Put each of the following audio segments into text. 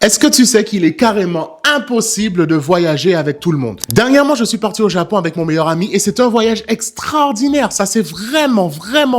Est-ce que tu sais qu'il est carrément impossible de voyager avec tout le monde? Dernièrement, je suis parti au Japon avec mon meilleur ami et c'est un voyage extraordinaire. Ça s'est vraiment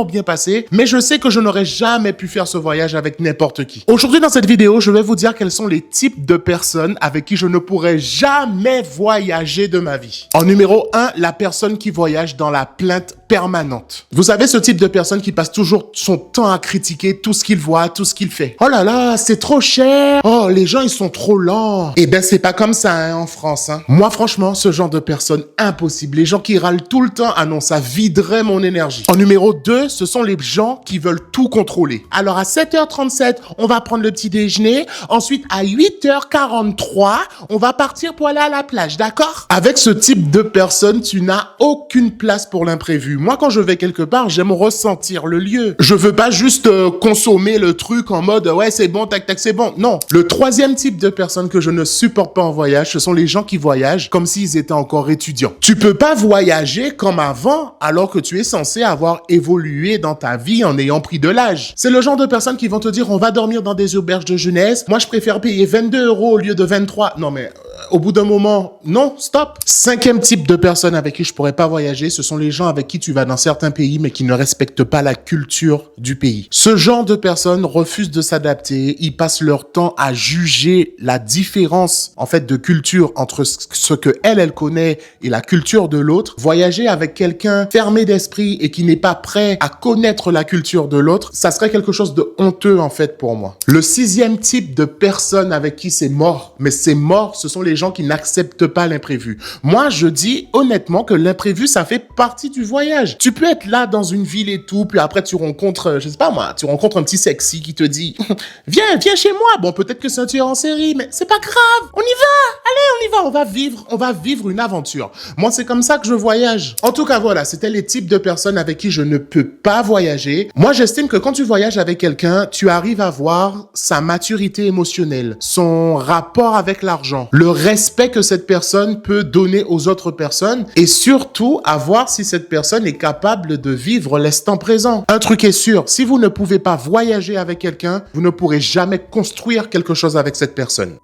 bien passé, mais je sais que je n'aurais jamais pu faire ce voyage avec n'importe qui. Aujourd'hui, dans cette vidéo, je vais vous dire quels sont les types de personnes avec qui je ne pourrais jamais voyager de ma vie. En numéro 1, la personne qui voyage dans la plainte permanente. Vous savez, ce type de personne qui passe toujours son temps à critiquer tout ce qu'il voit, tout ce qu'il fait. Oh là là, c'est trop cher. Oh, les gens, ils sont trop lents. Eh ben, c'est pas comme ça hein, en France. Hein. Moi, franchement, ce genre de personne, impossible. Les gens qui râlent tout le temps, ah non, ça viderait mon énergie. En numéro 2, ce sont les gens qui veulent tout contrôler. Alors, à 7h37, on va prendre le petit déjeuner. Ensuite, à 8h43, on va partir pour aller à la plage, d'accord? Avec ce type de personne, tu n'as aucune place pour l'imprévu. Moi, quand je vais quelque part, j'aime ressentir le lieu. Je veux pas juste consommer le truc en mode ouais, c'est bon, tac, tac, c'est bon. Non. Le troisième type de personnes que je ne supporte pas en voyage, ce sont les gens qui voyagent comme s'ils étaient encore étudiants. Tu peux pas voyager comme avant alors que tu es censé avoir évolué dans ta vie en ayant pris de l'âge. C'est le genre de personnes qui vont te dire on va dormir dans des auberges de jeunesse. Moi, je préfère payer 22 € au lieu de 23. Non, mais au bout d'un moment, non, stop. Cinquième type de personnes avec qui je pourrais pas voyager, ce sont les gens avec qui tu vas dans certains pays mais qui ne respectent pas la culture du pays. Ce genre de personnes refusent de s'adapter, ils passent leur temps à juger la différence en fait de culture entre ce que elle connaît et la culture de l'autre. Voyager avec quelqu'un fermé d'esprit et qui n'est pas prêt à connaître la culture de l'autre, ça serait quelque chose de honteux en fait pour moi. Le sixième type de personnes avec qui c'est mort, mais c'est mort, ce sont les gens qui n'acceptent pas l'imprévu. Moi, je dis honnêtement que l'imprévu, ça fait partie du voyage. Tu peux être là dans une ville et tout, puis après tu rencontres, je sais pas moi, tu rencontres un petit sexy qui te dit « Viens chez moi !» Bon, peut-être que c'est un tueur en série, mais c'est pas grave, on y va! Allez, on y va, on va vivre une aventure. Moi, c'est comme ça que je voyage. En tout cas, voilà, c'était les types de personnes avec qui je ne peux pas voyager. Moi, j'estime que quand tu voyages avec quelqu'un, tu arrives à voir sa maturité émotionnelle, son rapport avec l'argent, le respect que cette personne peut donner aux autres personnes et surtout à voir si cette personne est capable de vivre l'instant présent. Un truc est sûr, si vous ne pouvez pas voyager avec quelqu'un, vous ne pourrez jamais construire quelque chose avec cette personne.